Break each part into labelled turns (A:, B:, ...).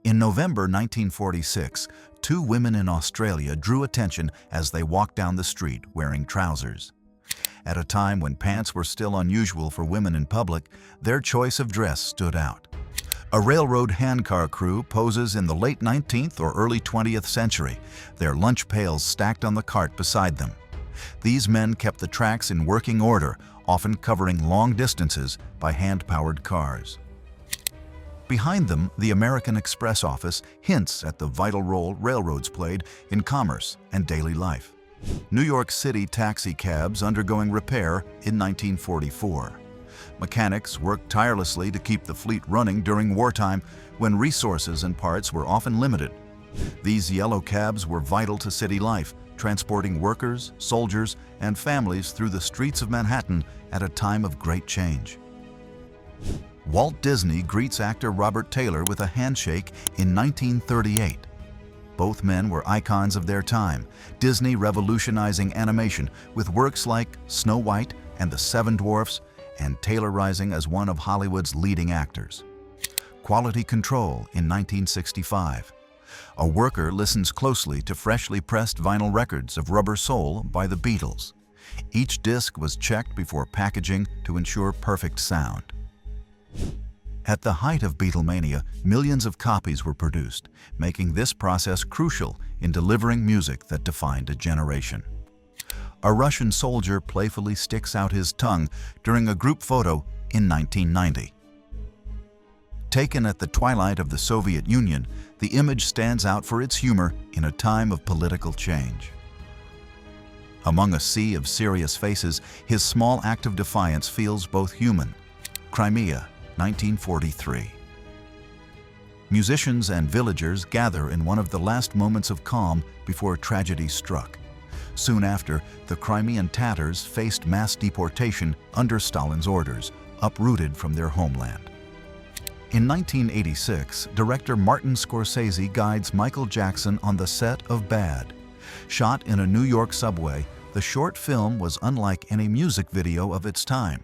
A: In November 1946, two women in Australia drew attention as they walked down the street wearing trousers. At a time when pants were still unusual for women in public, their choice of dress stood out. A railroad handcar crew poses in the late 19th or early 20th century, their lunch pails stacked on the cart beside them. These men kept the tracks in working order, often covering long distances by hand-powered cars. Behind them, the American Express office hints at the vital role railroads played in commerce and daily life. New York City taxi cabs undergoing repair in 1944. Mechanics worked tirelessly to keep the fleet running during wartime when resources and parts were often limited. These yellow cabs were vital to city life, transporting workers, soldiers, and families through the streets of Manhattan at a time of great change. Walt Disney greets actor Robert Taylor with a handshake in 1938. Both men were icons of their time, Disney revolutionizing animation with works like Snow White and the Seven Dwarfs, and Taylor rising as one of Hollywood's leading actors. Quality control in 1965. A worker listens closely to freshly pressed vinyl records of Rubber Soul by the Beatles. Each disc was checked before packaging to ensure perfect sound. At the height of Beatlemania, millions of copies were produced, making this process crucial in delivering music that defined a generation. A Russian soldier playfully sticks out his tongue during a group photo in 1990. Taken at the twilight of the Soviet Union, the image stands out for its humor in a time of political change. Among a sea of serious faces, his small act of defiance feels both human. Crimea, 1943. Musicians and villagers gather in one of the last moments of calm before tragedy struck. Soon after, the Crimean Tatars faced mass deportation under Stalin's orders, uprooted from their homeland. In 1986, director Martin Scorsese guides Michael Jackson on the set of Bad. Shot in a New York subway, the short film was unlike any music video of its time.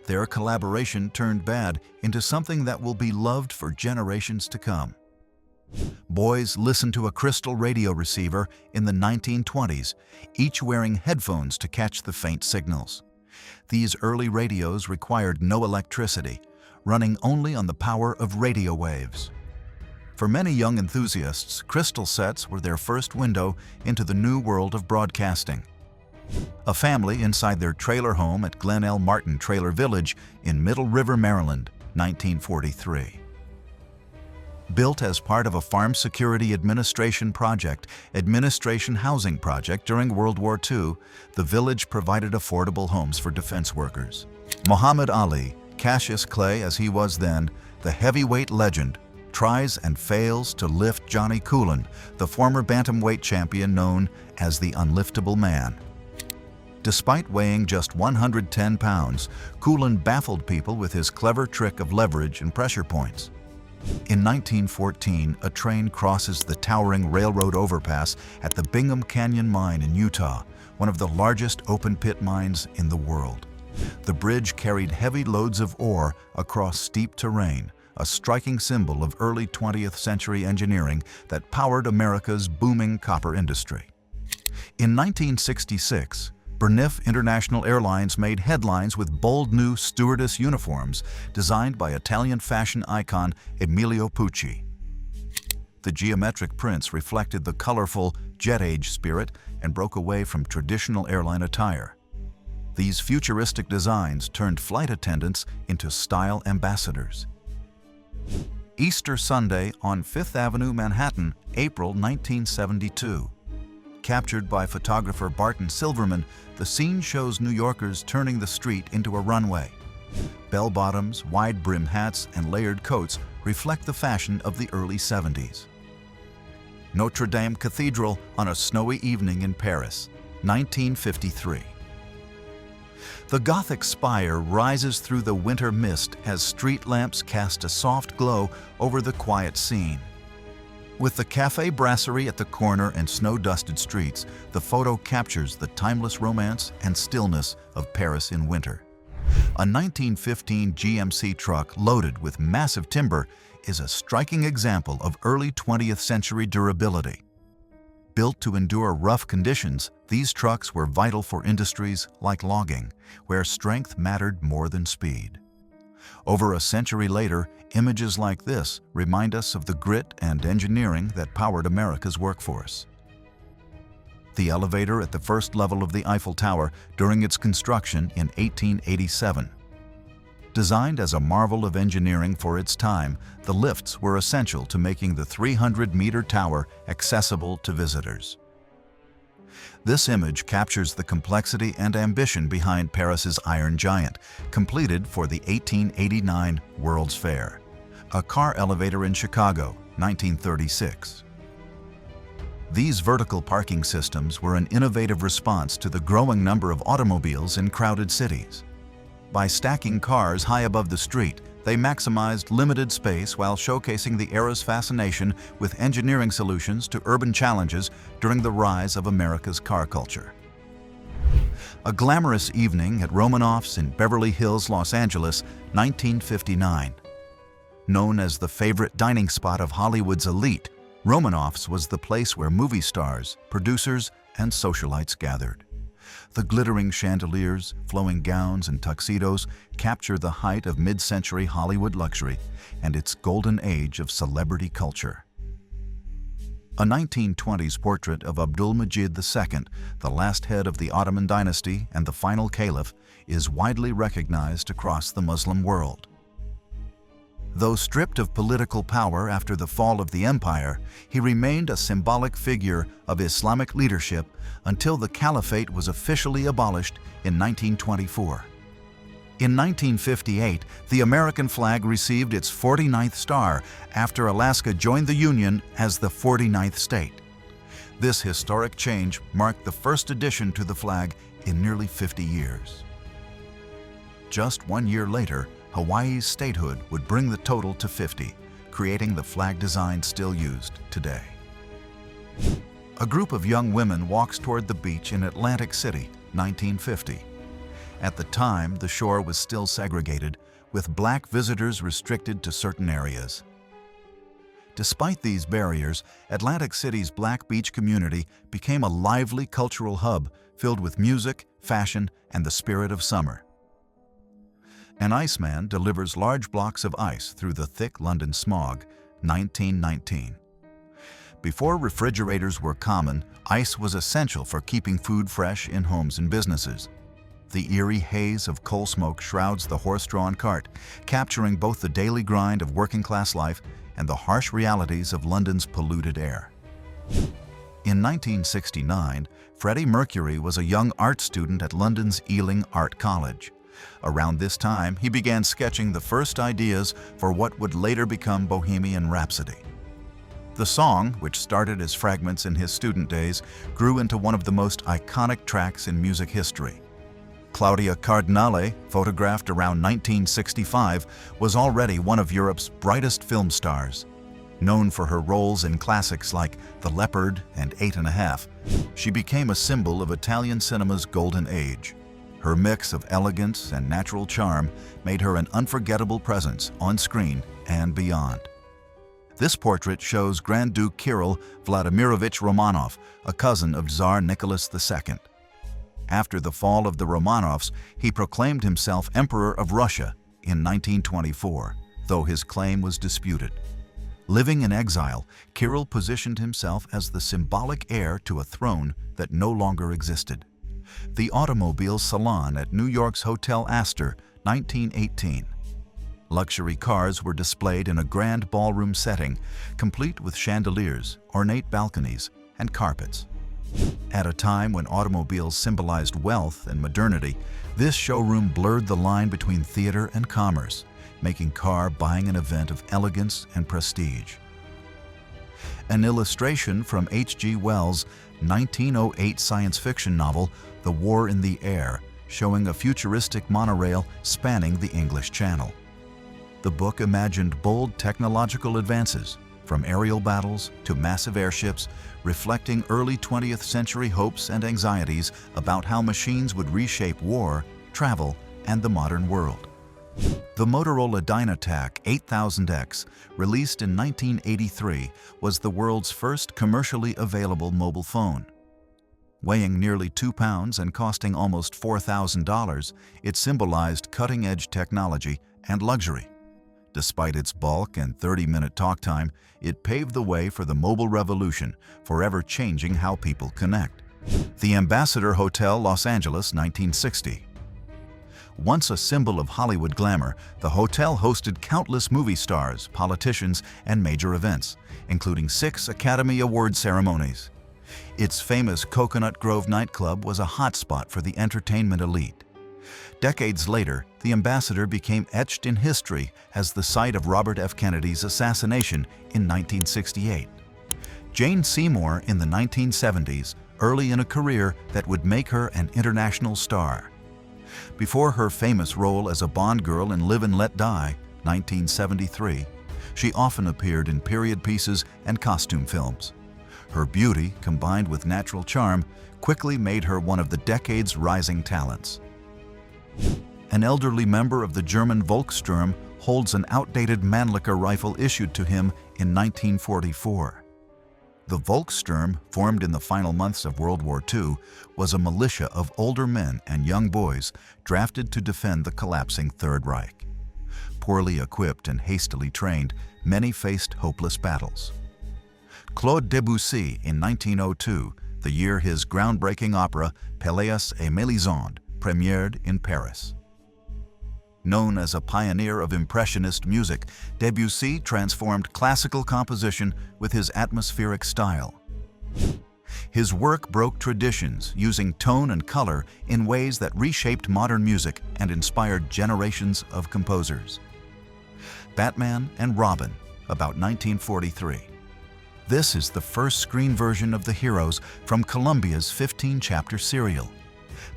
A: Their collaboration turned Bad into something that will be loved for generations to come. Boys listened to a crystal radio receiver in the 1920s, each wearing headphones to catch the faint signals. These early radios required no electricity, running only on the power of radio waves. For many young enthusiasts, crystal sets were their first window into the new world of broadcasting. A family inside their trailer home at Glen L. Martin Trailer Village in Middle River, Maryland, 1943. Built as part of a Farm Security Administration project, Administration Housing Project during World War II, the village provided affordable homes for defense workers. Muhammad Ali, Cassius Clay as he was then, the heavyweight legend, tries and fails to lift Johnny Coulon, the former bantamweight champion known as the Unliftable Man. Despite weighing just 110 pounds, Coulon baffled people with his clever trick of leverage and pressure points. In 1914, a train crosses the towering railroad overpass at the Bingham Canyon Mine in Utah, one of the largest open-pit mines in the world. The bridge carried heavy loads of ore across steep terrain, a striking symbol of early 20th century engineering that powered America's booming copper industry. In 1966, Brniff International Airlines made headlines with bold new stewardess uniforms designed by Italian fashion icon Emilio Pucci. The geometric prints reflected the colorful jet age spirit and broke away from traditional airline attire. These futuristic designs turned flight attendants into style ambassadors. Easter Sunday on Fifth Avenue, Manhattan, April 1972. Captured by photographer Barton Silverman, the scene shows New Yorkers turning the street into a runway. Bell-bottoms, wide-brim hats, and layered coats reflect the fashion of the early 70s. Notre Dame Cathedral on a snowy evening in Paris, 1953. The Gothic spire rises through the winter mist as street lamps cast a soft glow over the quiet scene. With the Café Brasserie at the corner and snow-dusted streets, the photo captures the timeless romance and stillness of Paris in winter. A 1915 GMC truck loaded with massive timber is a striking example of early 20th century durability. Built to endure rough conditions, these trucks were vital for industries like logging, where strength mattered more than speed. Over a century later, images like this remind us of the grit and engineering that powered America's workforce. The elevator at the first level of the Eiffel Tower during its construction in 1887. Designed as a marvel of engineering for its time, the lifts were essential to making the 300-meter tower accessible to visitors. This image captures the complexity and ambition behind Paris's Iron Giant, completed for the 1889 World's Fair. A car elevator in Chicago, 1936. These vertical parking systems were an innovative response to the growing number of automobiles in crowded cities. By stacking cars high above the street, they maximized limited space while showcasing the era's fascination with engineering solutions to urban challenges during the rise of America's car culture. A glamorous evening at Romanoff's in Beverly Hills, Los Angeles, 1959. Known as the favorite dining spot of Hollywood's elite, Romanoff's was the place where movie stars, producers, and socialites gathered. The glittering chandeliers, flowing gowns, and tuxedos capture the height of mid-century Hollywood luxury and its golden age of celebrity culture. A 1920s portrait of Abdul-Majid II, the last head of the Ottoman dynasty and the final caliph, is widely recognized across the Muslim world. Though stripped of political power after the fall of the empire, he remained a symbolic figure of Islamic leadership until the caliphate was officially abolished in 1924. In 1958, the American flag received its 49th star after Alaska joined the Union as the 49th state. This historic change marked the first addition to the flag in nearly 50 years. Just 1 year later, Hawaii's statehood would bring the total to 50, creating the flag design still used today. A group of young women walks toward the beach in Atlantic City, 1950. At the time, the shore was still segregated, with black visitors restricted to certain areas. Despite these barriers, Atlantic City's Black Beach community became a lively cultural hub filled with music, fashion, and the spirit of summer. An iceman delivers large blocks of ice through the thick London smog, 1919. Before refrigerators were common, ice was essential for keeping food fresh in homes and businesses. The eerie haze of coal smoke shrouds the horse-drawn cart, capturing both the daily grind of working-class life and the harsh realities of London's polluted air. In 1969, Freddie Mercury was a young art student at London's Ealing Art College. Around this time, he began sketching the first ideas for what would later become Bohemian Rhapsody. The song, which started as fragments in his student days, grew into one of the most iconic tracks in music history. Claudia Cardinale, photographed around 1965, was already one of Europe's brightest film stars. Known for her roles in classics like The Leopard and 8½, she became a symbol of Italian cinema's golden age. Her mix of elegance and natural charm made her an unforgettable presence on screen and beyond. This portrait shows Grand Duke Kirill Vladimirovich Romanov, a cousin of Tsar Nicholas II. After the fall of the Romanovs, he proclaimed himself Emperor of Russia in 1924, though his claim was disputed. Living in exile, Kirill positioned himself as the symbolic heir to a throne that no longer existed. The Automobile Salon at New York's Hotel Astor, 1918. Luxury cars were displayed in a grand ballroom setting, complete with chandeliers, ornate balconies, and carpets. At a time when automobiles symbolized wealth and modernity, this showroom blurred the line between theater and commerce, making car buying an event of elegance and prestige. An illustration from H.G. Wells' 1908 science fiction novel, The War in the Air, showing a futuristic monorail spanning the English Channel. The book imagined bold technological advances, from aerial battles to massive airships, reflecting early 20th century hopes and anxieties about how machines would reshape war, travel, and the modern world. The Motorola Dynatac 8000X, released in 1983, was the world's first commercially available mobile phone. Weighing nearly 2 pounds and costing almost $4,000, it symbolized cutting-edge technology and luxury. Despite its bulk and 30-minute talk time, it paved the way for the mobile revolution, forever changing how people connect. The Ambassador Hotel, Los Angeles, 1960. Once a symbol of Hollywood glamour, the hotel hosted countless movie stars, politicians, and major events, including 6 Academy Award ceremonies. Its famous Coconut Grove nightclub was a hotspot for the entertainment elite. Decades later, the Ambassador became etched in history as the site of Robert F. Kennedy's assassination in 1968. Jane Seymour in the 1970s, early in a career that would make her an international star. Before her famous role as a Bond girl in Live and Let Die, 1973, she often appeared in period pieces and costume films. Her beauty, combined with natural charm, quickly made her one of the decade's rising talents. An elderly member of the German Volkssturm holds an outdated Mannlicher rifle issued to him in 1944. The Volkssturm, formed in the final months of World War II, was a militia of older men and young boys drafted to defend the collapsing Third Reich. Poorly equipped and hastily trained, many faced hopeless battles. Claude Debussy in 1902, the year his groundbreaking opera Pelléas et Mélisande premiered in Paris. Known as a pioneer of Impressionist music, Debussy transformed classical composition with his atmospheric style. His work broke traditions, using tone and color in ways that reshaped modern music and inspired generations of composers. Batman and Robin, about 1943. This is the first screen version of the heroes from Columbia's 15-chapter serial.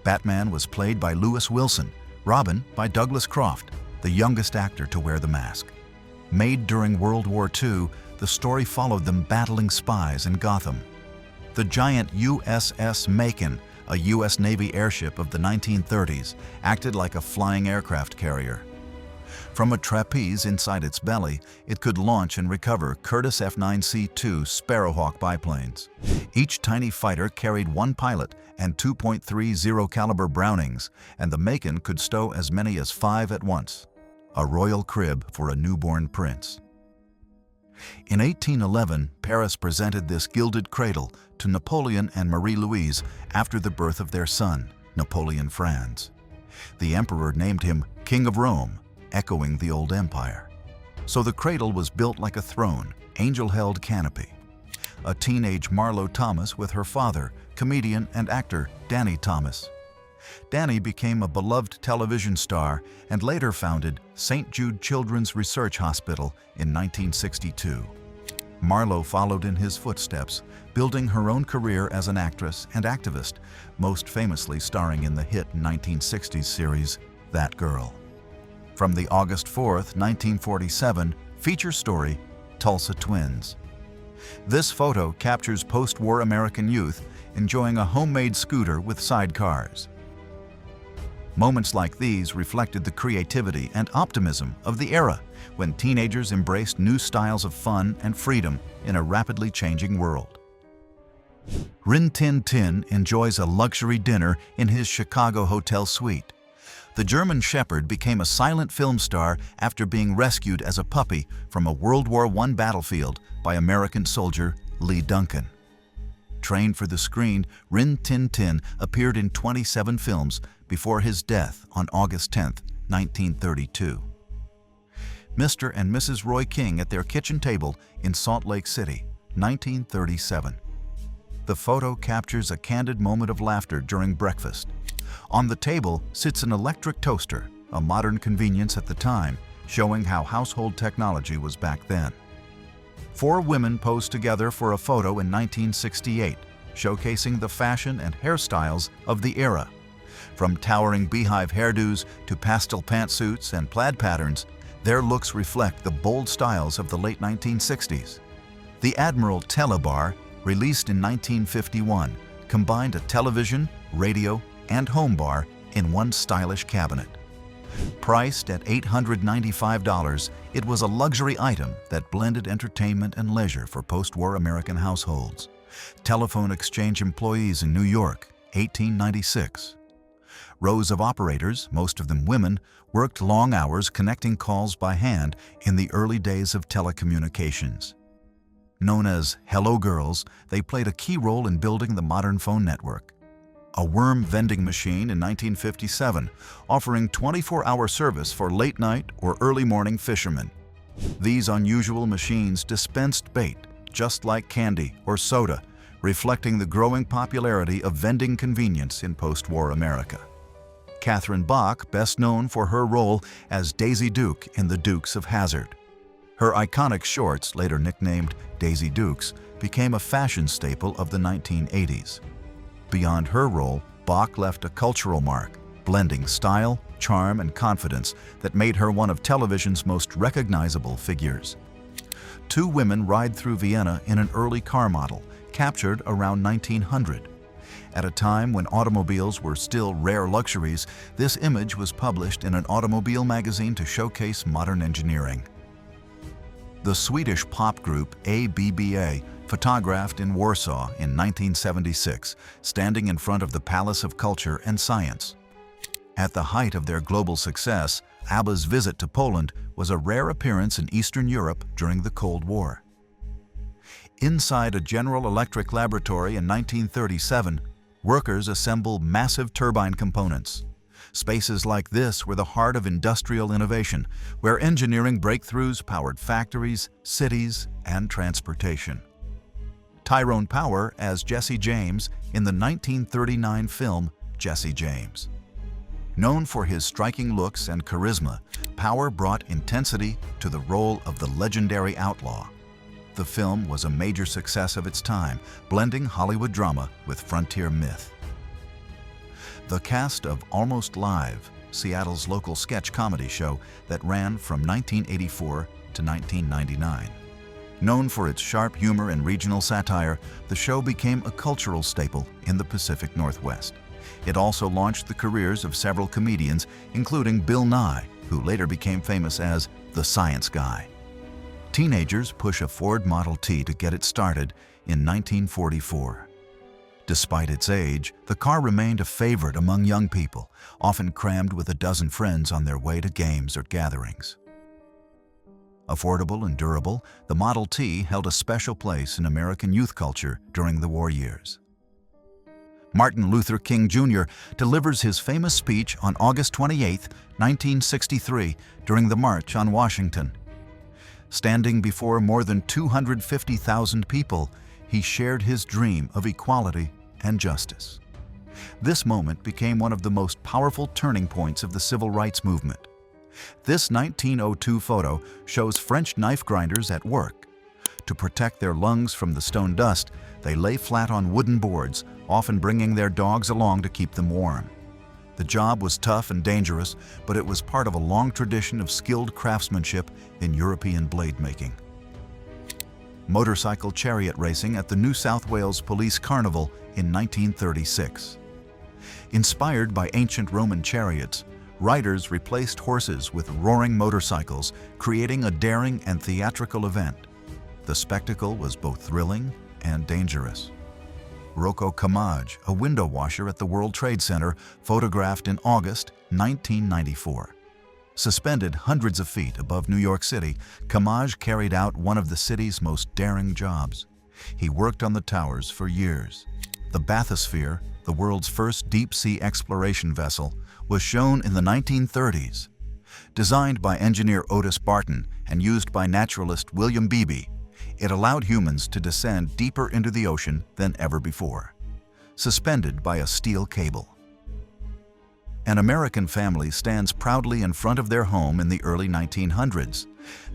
A: Batman was played by Lewis Wilson, Robin by Douglas Croft, the youngest actor to wear the mask. Made during World War II, the story followed them battling spies in Gotham. The giant USS Macon, a U.S. Navy airship of the 1930s, acted like a flying aircraft carrier. From a trapeze inside its belly, it could launch and recover Curtiss F-9C2 Sparrowhawk biplanes. Each tiny fighter carried 1 pilot and 2.30 caliber Brownings, and the Macon could stow as many as 5 at once. A royal crib for a newborn prince. In 1811, Paris presented this gilded cradle to Napoleon and Marie-Louise after the birth of their son, Napoleon Franz. The emperor named him King of Rome, echoing the old empire. So the cradle was built like a throne, angel-held canopy. A teenage Marlo Thomas with her father, comedian and actor Danny Thomas. Danny became a beloved television star and later founded St. Jude Children's Research Hospital in 1962. Marlo followed in his footsteps, building her own career as an actress and activist, most famously starring in the hit 1960s series, That Girl. From the August 4th, 1947, feature story, Tulsa Twins. This photo captures post-war American youth enjoying a homemade scooter with sidecars. Moments like these reflected the creativity and optimism of the era when teenagers embraced new styles of fun and freedom in a rapidly changing world. Rin Tin Tin enjoys a luxury dinner in his Chicago hotel suite. The German Shepherd became a silent film star after being rescued as a puppy from a World War I battlefield by American soldier Lee Duncan. Trained for the screen, Rin Tin Tin appeared in 27 films before his death on August 10, 1932. Mr. and Mrs. Roy King at their kitchen table in Salt Lake City, 1937. The photo captures a candid moment of laughter during breakfast. On the table sits an electric toaster, a modern convenience at the time, showing how household technology was back then. 4 women posed together for a photo in 1968, showcasing the fashion and hairstyles of the era. From towering beehive hairdos to pastel pantsuits and plaid patterns, their looks reflect the bold styles of the late 1960s. The Admiral Telebar, released in 1951, combined a television, radio, and home bar in one stylish cabinet. Priced at $895, it was a luxury item that blended entertainment and leisure for post-war American households. Telephone exchange employees in New York, 1896. Rows of operators, most of them women, worked long hours connecting calls by hand in the early days of telecommunications. Known as Hello Girls, they played a key role in building the modern phone network. A worm vending machine in 1957, offering 24-hour service for late-night or early-morning fishermen. These unusual machines dispensed bait, just like candy or soda, reflecting the growing popularity of vending convenience in post-war America. Catherine Bach, best known for her role as Daisy Duke in The Dukes of Hazzard. Her iconic shorts, later nicknamed Daisy Dukes, became a fashion staple of the 1980s. Beyond her role, Bach left a cultural mark, blending style, charm, and confidence that made her one of television's most recognizable figures. Two women ride through Vienna in an early car model, captured around 1900. At a time when automobiles were still rare luxuries, this image was published in an automobile magazine to showcase modern engineering. The Swedish pop group ABBA photographed in Warsaw in 1976, standing in front of the Palace of Culture and Science. At the height of their global success, ABBA's visit to Poland was a rare appearance in Eastern Europe during the Cold War. Inside a General Electric laboratory in 1937, workers assembled massive turbine components. Spaces like this were the heart of industrial innovation, where engineering breakthroughs powered factories, cities, and transportation. Tyrone Power as Jesse James in the 1939 film Jesse James. Known for his striking looks and charisma, Power brought intensity to the role of the legendary outlaw. The film was a major success of its time, blending Hollywood drama with frontier myth. The cast of Almost Live, Seattle's local sketch comedy show that ran from 1984 to 1999. Known for its sharp humor and regional satire, the show became a cultural staple in the Pacific Northwest. It also launched the careers of several comedians, including Bill Nye, who later became famous as the Science Guy. Teenagers push a Ford Model T to get it started in 1944. Despite its age, the car remained a favorite among young people, often crammed with a dozen friends on their way to games or gatherings. Affordable and durable, the Model T held a special place in American youth culture during the war years. Martin Luther King Jr. delivers his famous speech on August 28, 1963, during the March on Washington. Standing before more than 250,000 people, he shared his dream of equality and justice. This moment became one of the most powerful turning points of the civil rights movement. This 1902 photo shows French knife grinders at work. To protect their lungs from the stone dust, they lay flat on wooden boards, often bringing their dogs along to keep them warm. The job was tough and dangerous, but it was part of a long tradition of skilled craftsmanship in European blade making. Motorcycle chariot racing at the New South Wales Police Carnival in 1936. Inspired by ancient Roman chariots, riders replaced horses with roaring motorcycles, creating a daring and theatrical event. The spectacle was both thrilling and dangerous. Rocco Camage, a window washer at the World Trade Center, photographed in August 1994. Suspended hundreds of feet above New York City, Camage carried out one of the city's most daring jobs. He worked on the towers for years. The bathysphere, the world's first deep-sea exploration vessel, was shown in the 1930s. Designed by engineer Otis Barton and used by naturalist William Beebe, it allowed humans to descend deeper into the ocean than ever before, suspended by a steel cable. An American family stands proudly in front of their home in the early 1900s.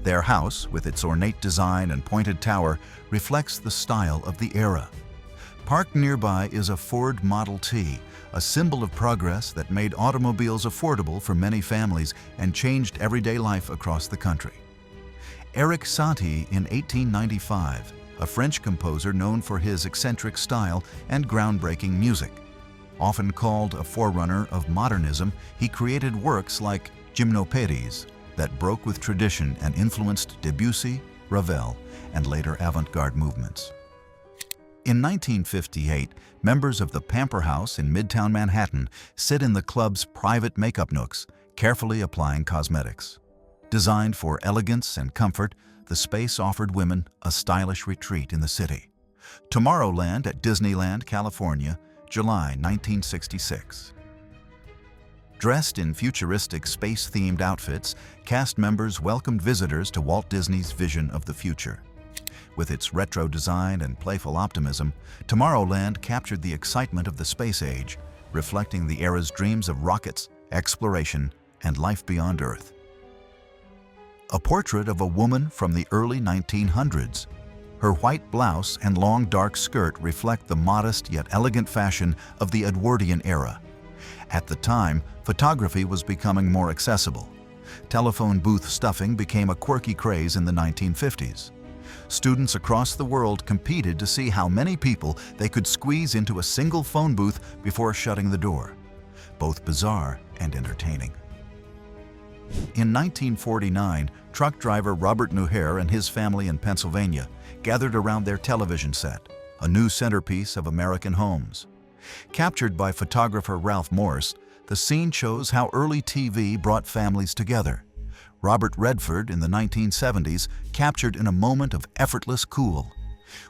A: Their house, with its ornate design and pointed tower, reflects the style of the era. Parked nearby is a Ford Model T, a symbol of progress that made automobiles affordable for many families and changed everyday life across the country. Eric Satie in 1895, a French composer known for his eccentric style and groundbreaking music. Often called a forerunner of modernism, he created works like gymnopédies that broke with tradition and influenced Debussy, Ravel, and later avant-garde movements. In 1958, members of the Pamper House in Midtown Manhattan sit in the club's private makeup nooks, carefully applying cosmetics. Designed for elegance and comfort, the space offered women a stylish retreat in the city. Tomorrowland at Disneyland, California, July 1966. Dressed in futuristic space-themed outfits, cast members welcomed visitors to Walt Disney's vision of the future. With its retro design and playful optimism, Tomorrowland captured the excitement of the space age, reflecting the era's dreams of rockets, exploration, and life beyond Earth. A portrait of a woman from the early 1900s. Her white blouse and long dark skirt reflect the modest yet elegant fashion of the Edwardian era. At the time, photography was becoming more accessible. Telephone booth stuffing became a quirky craze in the 1950s. Students across the world competed to see how many people they could squeeze into a single phone booth before shutting the door. Both bizarre and entertaining. In 1949, truck driver Robert Nuher and his family in Pennsylvania gathered around their television set, a new centerpiece of American homes. Captured by photographer Ralph Morse, the scene shows how early TV brought families together. Robert Redford in the 1970s captured in a moment of effortless cool.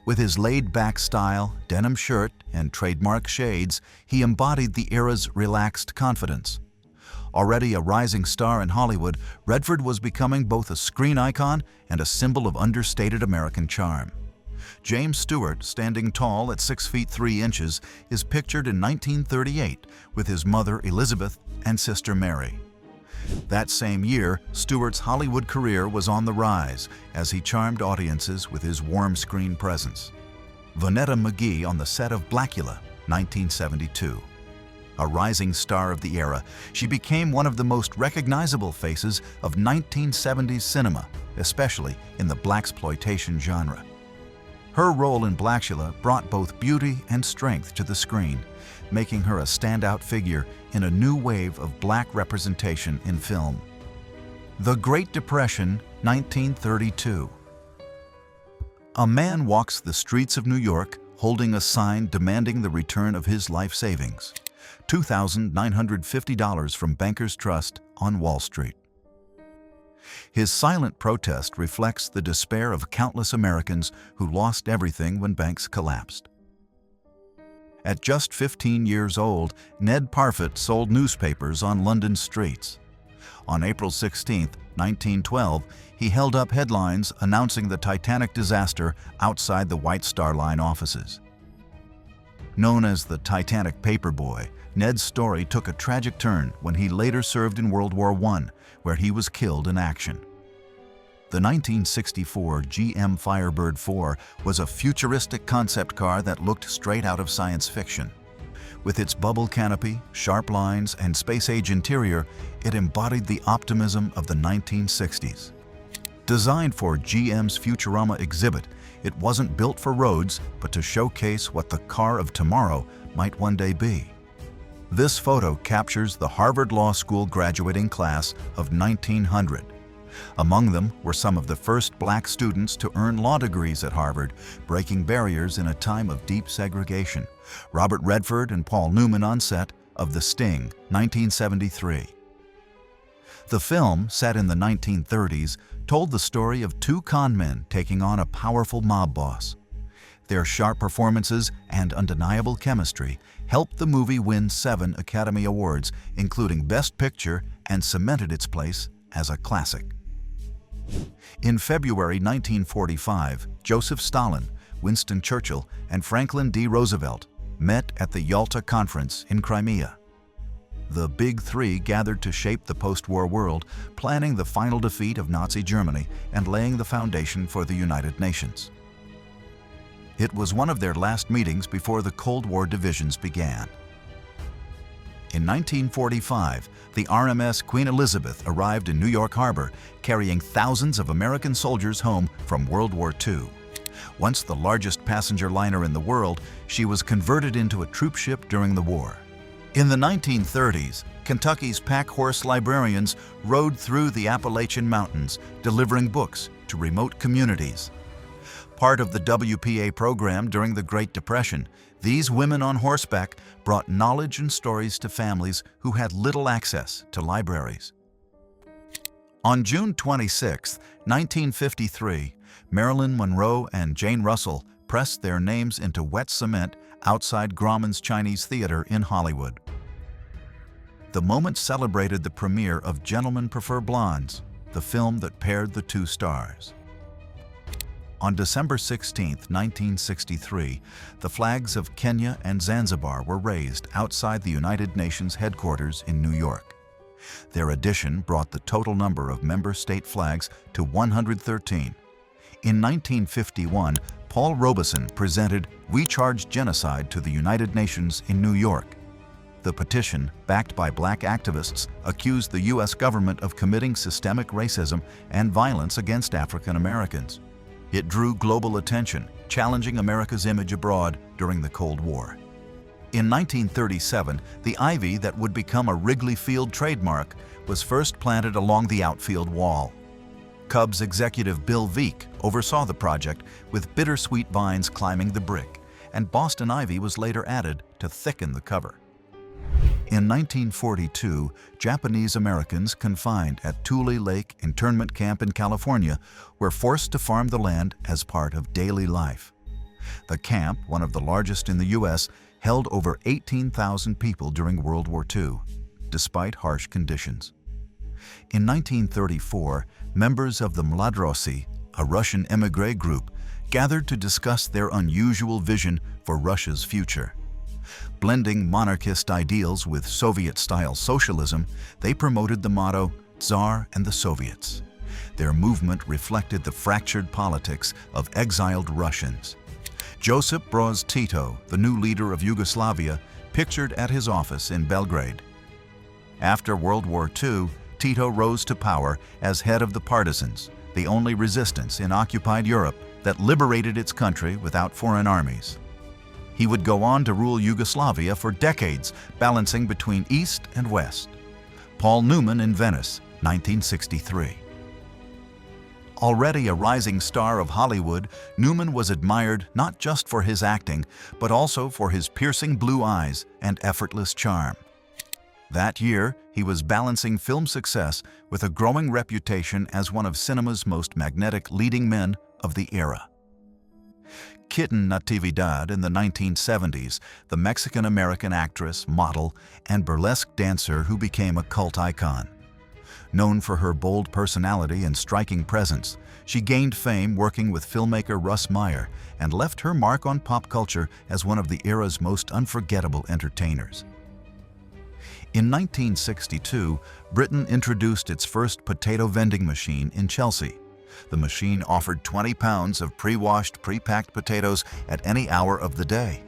A: With his laid-back style, denim shirt, and trademark shades, he embodied the era's relaxed confidence. Already a rising star in Hollywood, Redford was becoming both a screen icon and a symbol of understated American charm. James Stewart, standing tall at 6 feet 3 inches, is pictured in 1938 with his mother Elizabeth and sister Mary. That same year, Stewart's Hollywood career was on the rise as he charmed audiences with his warm screen presence. Vonetta McGee on the set of Blackula, 1972. A rising star of the era, she became one of the most recognizable faces of 1970s cinema, especially in the blaxploitation genre. Her role in Blackula brought both beauty and strength to the screen, making her a standout figure in a new wave of black representation in film. The Great Depression, 1932. A man walks the streets of New York holding a sign demanding the return of his life savings, $2,950 from Bankers Trust on Wall Street. His silent protest reflects the despair of countless Americans who lost everything when banks collapsed. At just 15 years old, Ned Parfitt sold newspapers on London streets. On April 16, 1912, he held up headlines announcing the Titanic disaster outside the White Star Line offices. Known as the Titanic Paperboy, Ned's story took a tragic turn when he later served in World War I, where he was killed in action. The 1964 GM Firebird 4 was a futuristic concept car that looked straight out of science fiction. With its bubble canopy, sharp lines, and space-age interior, it embodied the optimism of the 1960s. Designed for GM's Futurama exhibit, it wasn't built for roads, but to showcase what the car of tomorrow might one day be. This photo captures the Harvard Law School graduating class of 1900. Among them were some of the first black students to earn law degrees at Harvard, breaking barriers in a time of deep segregation. Robert Redford and Paul Newman on set of The Sting, 1973. The film, set in the 1930s, told the story of two con men taking on a powerful mob boss. Their sharp performances and undeniable chemistry helped the movie win 7 Academy Awards, including Best Picture, and cemented its place as a classic. In February 1945, Joseph Stalin, Winston Churchill, and Franklin D. Roosevelt met at the Yalta Conference in Crimea. The Big Three gathered to shape the post-war world, planning the final defeat of Nazi Germany and laying the foundation for the United Nations. It was one of their last meetings before the Cold War divisions began. In 1945, the RMS Queen Elizabeth arrived in New York Harbor, carrying thousands of American soldiers home from World War II. Once the largest passenger liner in the world, she was converted into a troop ship during the war. In the 1930s, Kentucky's pack horse librarians rode through the Appalachian Mountains, delivering books to remote communities. Part of the WPA program during the Great Depression, these women on horseback brought knowledge and stories to families who had little access to libraries. On June 26, 1953, Marilyn Monroe and Jane Russell pressed their names into wet cement outside Grauman's Chinese Theater in Hollywood. The moment celebrated the premiere of Gentlemen Prefer Blondes, the film that paired the two stars. On December 16, 1963, the flags of Kenya and Zanzibar were raised outside the United Nations headquarters in New York. Their addition brought the total number of member state flags to 113. In 1951, Paul Robeson presented "We Charge Genocide" to the United Nations in New York. The petition, backed by black activists, accused the U.S. government of committing systemic racism and violence against African Americans. It drew global attention, challenging America's image abroad during the Cold War. In 1937, the ivy that would become a Wrigley Field trademark was first planted along the outfield wall. Cubs executive Bill Veeck oversaw the project, with bittersweet vines climbing the brick, and Boston ivy was later added to thicken the cover. In 1942, Japanese Americans confined at Tule Lake Internment Camp in California were forced to farm the land as part of daily life. The camp, one of the largest in the U.S., held over 18,000 people during World War II, despite harsh conditions. In 1934, members of the Mladrossi, a Russian émigré group, gathered to discuss their unusual vision for Russia's future. Blending monarchist ideals with Soviet-style socialism, they promoted the motto, "Tsar and the Soviets." Their movement reflected the fractured politics of exiled Russians. Josip Broz Tito, the new leader of Yugoslavia, pictured at his office in Belgrade. After World War II, Tito rose to power as head of the Partisans, the only resistance in occupied Europe that liberated its country without foreign armies. He would go on to rule Yugoslavia for decades, balancing between East and West. Paul Newman in Venice, 1963. Already a rising star of Hollywood, Newman was admired not just for his acting, but also for his piercing blue eyes and effortless charm. That year, he was balancing film success with a growing reputation as one of cinema's most magnetic leading men of the era. Kitten Natividad in the 1970s, the Mexican-American actress, model, and burlesque dancer who became a cult icon. Known for her bold personality and striking presence, she gained fame working with filmmaker Russ Meyer and left her mark on pop culture as one of the era's most unforgettable entertainers. In 1962, Britain introduced its first potato vending machine in Chelsea. The machine offered 20 pounds of pre-washed, pre-packed potatoes at any hour of the day.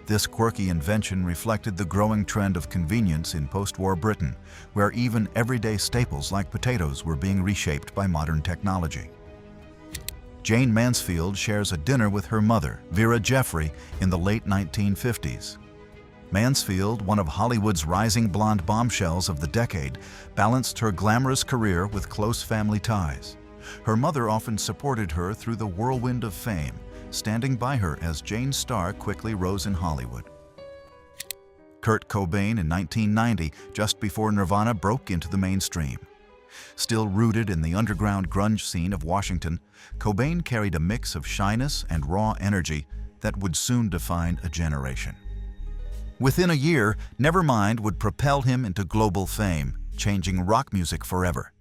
A: This quirky invention reflected the growing trend of convenience in post-war Britain, where even everyday staples like potatoes were being reshaped by modern technology. Jane Mansfield shares a dinner with her mother, Vera Jeffrey, in the late 1950s. Mansfield, one of Hollywood's rising blonde bombshells of the decade, balanced her glamorous career with close family ties. Her mother often supported her through the whirlwind of fame, standing by her as Jane's star quickly rose in Hollywood. Kurt Cobain in 1990, just before Nirvana broke into the mainstream. Still rooted in the underground grunge scene of Washington, Cobain carried a mix of shyness and raw energy that would soon define a generation. Within a year, Nevermind would propel him into global fame, changing rock music forever.